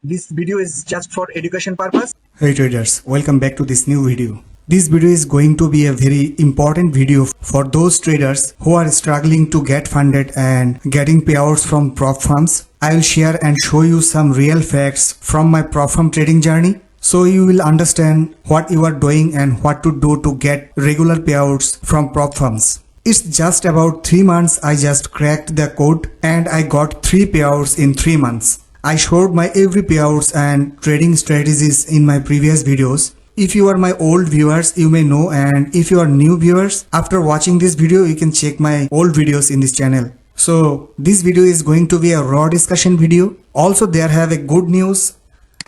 This video is just for education purpose. Hey traders, welcome back to this new video. This video is going to be a very important video for those traders who are struggling to get funded and getting payouts from prop firms. I will share and show you some real facts from my prop firm trading journey, so you will understand what you are doing and what to do to get regular payouts from prop firms. It's just about 3 months I just cracked the code and I got 3 payouts in 3 months. I showed my every payouts and trading strategies in my previous videos. If you are my old viewers, you may know, and if you are new viewers, after watching this video, you can check my old videos in this channel. So this video is going to be a raw discussion video. Also, there have a good news.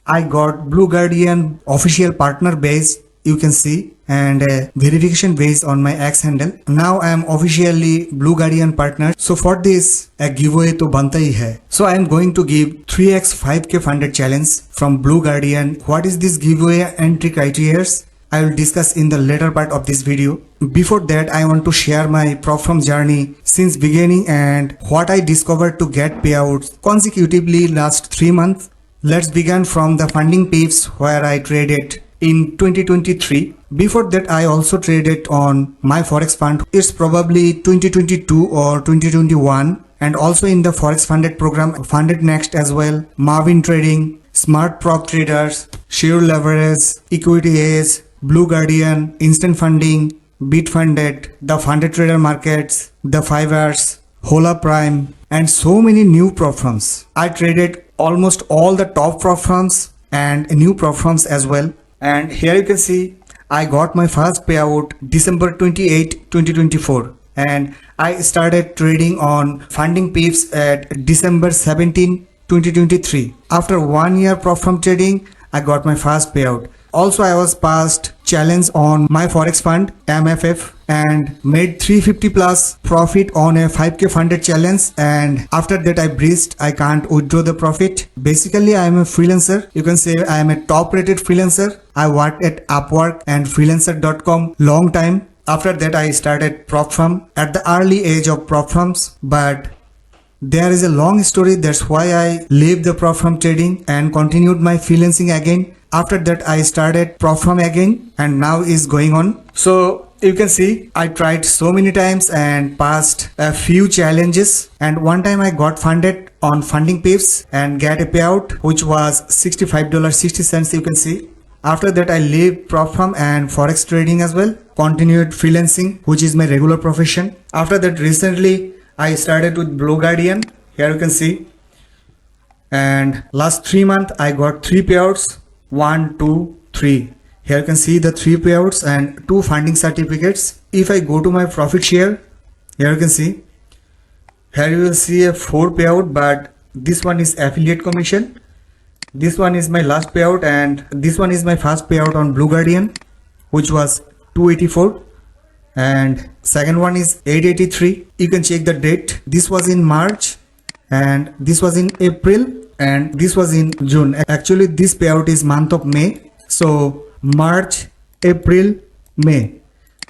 I got Blue Guardian official partner base, you can see, and a verification base on my X handle. Now I am officially Blue Guardian partner. So for this, a giveaway to banta hi hai. So I am going to give 3x 5k funded challenge from Blue Guardian. What is this giveaway entry criteria? I will discuss in the later part of this video. Before that, I want to share my prop firm journey since beginning and what I discovered to get payouts consecutively last 3 months. Let's begin from the funding pips where I traded in 2023. Before that, I also traded on my forex fund. It's probably 2022 or 2021, and also in the forex funded program, funded next as well, Marvin Trading, Smart Prop Traders, Share Leverage, Equity Ace, Blue Guardian, Instant Funding, Bitfunded, the Funded Trader Markets, the Fivers, Hola Prime, and so many new prop firms. I traded almost all the top prop firms and new prop firms as well. And here you can see I got my first payout December 28, 2024, and I started trading on funding pips at December 17, 2023. After 1 year prop firm trading, I got my first payout. Also, I was passed challenge on my forex fund MFF and made 350 plus profit on a 5k funded challenge, and after that I breached. I can't withdraw the profit. Basically, I am a freelancer. You can say I am a top rated freelancer. I worked at Upwork and freelancer.com long time. After that, I started prop firm at the early age of prop firms, but there is a long story. That's why I left the prop firm trading and continued my freelancing again. After that, I started prop firm again, and now is going on. So you can see I tried so many times and passed a few challenges, and one time I got funded on funding pips and get a payout which was $65.60, you can see. After that, I left prop firm and forex trading as well, continued freelancing, which is my regular profession. After that, recently I started with Blue Guardian. Here you can see, and last 3 months I got 3 payouts. 1, 2, 3. Here you can see the 3 payouts and 2 funding certificates. If I go to my profit share, here you can see, here you will see a 4 payout, but this one is affiliate commission. This one is my last payout, and this one is my first payout on Blue Guardian, which was 284, and second one is 883. You can check the date. This was in March, and this was in April, and this was in June. Actually, this payout is month of May. So March, April, May,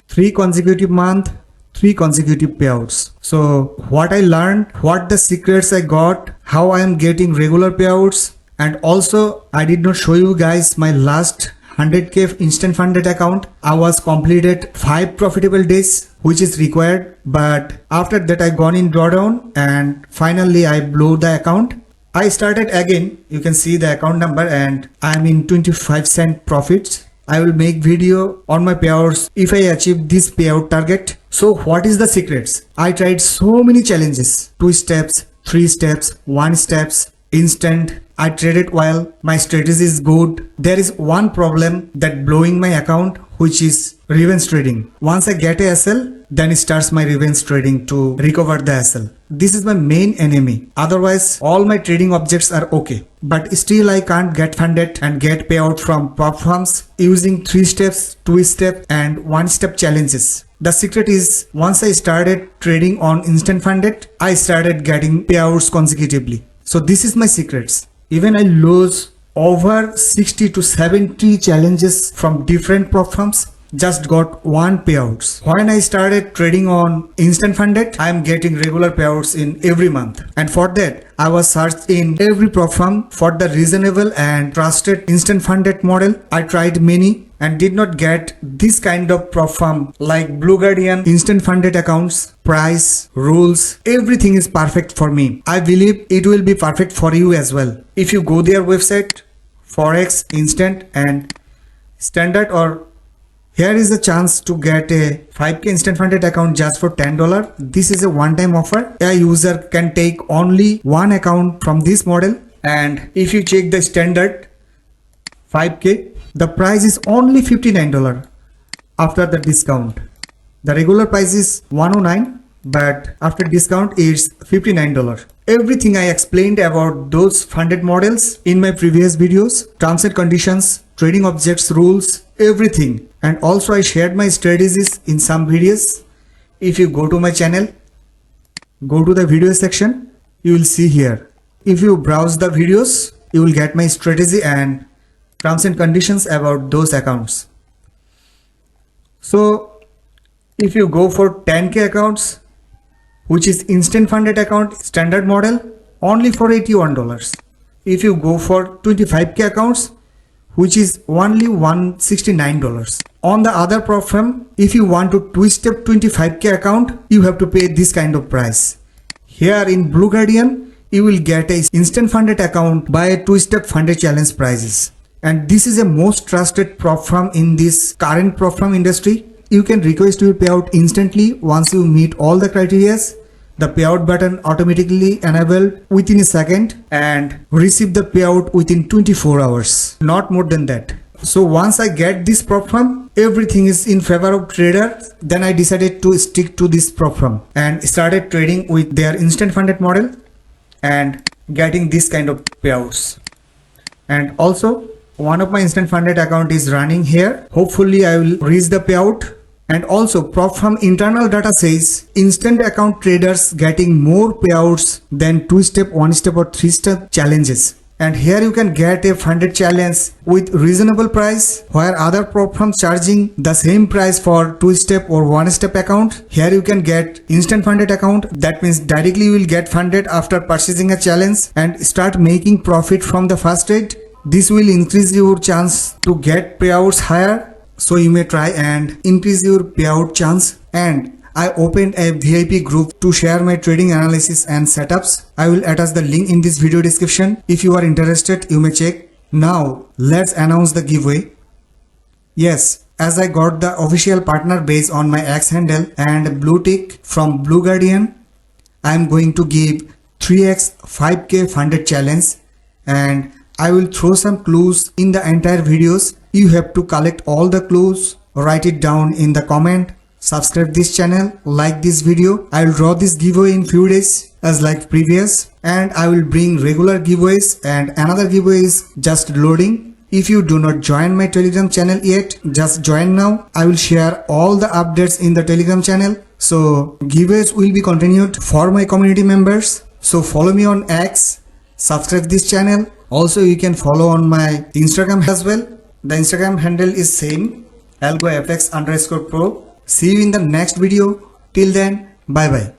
3 consecutive month, 3 consecutive payouts. So what I learned, what the secrets I got, how I am getting regular payouts, and also I did not show you guys my last 100k instant funded account. I was completed 5 profitable days, which is required, but after that I gone in drawdown and finally I blew the account. I started again. You can see the account number, and I am in 25 cent profits. I will make video on my payouts if I achieve this payout target. So what is the secrets? I tried so many challenges, 2 steps, 3 steps, 1 steps, instant. I traded well. My strategy is good. There is one problem that blowing my account, which is revenge trading. Once I get a SL, then it starts my revenge trading to recover the SL. This is my main enemy. Otherwise, all my trading objects are okay. But still I can't get funded and get payout from prop firms using 3 steps, 2 steps and 1 step challenges. The secret is, once I started trading on instant funded, I started getting payouts consecutively. So this is my secrets. Even I lose over 60 to 70 challenges from different prop firms, just got one payouts. When I started trading on instant funded, I am getting regular payouts in every month. And for that, I was searched in every platform for the reasonable and trusted instant funded model. I tried many and did not get this kind of platform like Blue Guardian, instant funded accounts, price, rules, everything is perfect for me. I believe it will be perfect for you as well. If you go their website, Forex, Instant and Standard, or here is a chance to get a 5k instant funded account just for $10. This is a one-time offer. A user can take only one account from this model, and if you check the standard 5k, the price is only $59 after the discount. The regular price is $109, but after discount it's $59. Everything I explained about those funded models in my previous videos, terms and conditions, trading objects, rules, everything. And also I shared my strategies in some videos. If you go to my channel, go to the video section, you will see here. If you browse the videos, you will get my strategy and terms and conditions about those accounts. So if you go for 10k accounts, which is instant funded account standard model, only for $81. If you go for 25k accounts, which is only $169. On the other platform, if you want to two-step 25k account, you have to pay this kind of price. Here in Blue Guardian, you will get a instant funded account by a two-step funded challenge prices. And this is a most trusted platform in this current platform industry. You can request your payout instantly once you meet all the criteria. The payout button automatically enabled within a second and receive the payout within 24 hours, not more than that. So once I get this platform, everything is in favor of traders. Then I decided to stick to this platform and started trading with their instant funded model and getting this kind of payouts. And also one of my instant funded account is running here. Hopefully I will reach the payout. And also platform internal data says instant account traders getting more payouts than two-step, one-step or three-step challenges. And here you can get a funded challenge with reasonable price, where other platforms charging the same price for two-step or one-step account. Here you can get instant funded account. That means directly you will get funded after purchasing a challenge and start making profit from the first trade. This will increase your chance to get payouts higher. So you may try and increase your payout chance. And I opened a VIP group to share my trading analysis and setups. I will attach the link in this video description. If you are interested, you may check. Now let's announce the giveaway. Yes, as I got the official partner base on my X handle and blue tick from Blue Guardian, I am going to give 3x 5k funded challenge, and I will throw some clues in the entire videos. You have to collect all the clues, write it down in the comment, subscribe this channel, like this video. I will draw this giveaway in few days as like previous, and I will bring regular giveaways, and another giveaway is just loading. If you do not join my Telegram channel yet, just join now. I will share all the updates in the Telegram channel. So giveaways will be continued for my community members. So follow me on X, subscribe this channel. Also you can follow on my Instagram as well. The Instagram handle is same, AlgoFx_pro. See you in the next video. Till then, bye bye.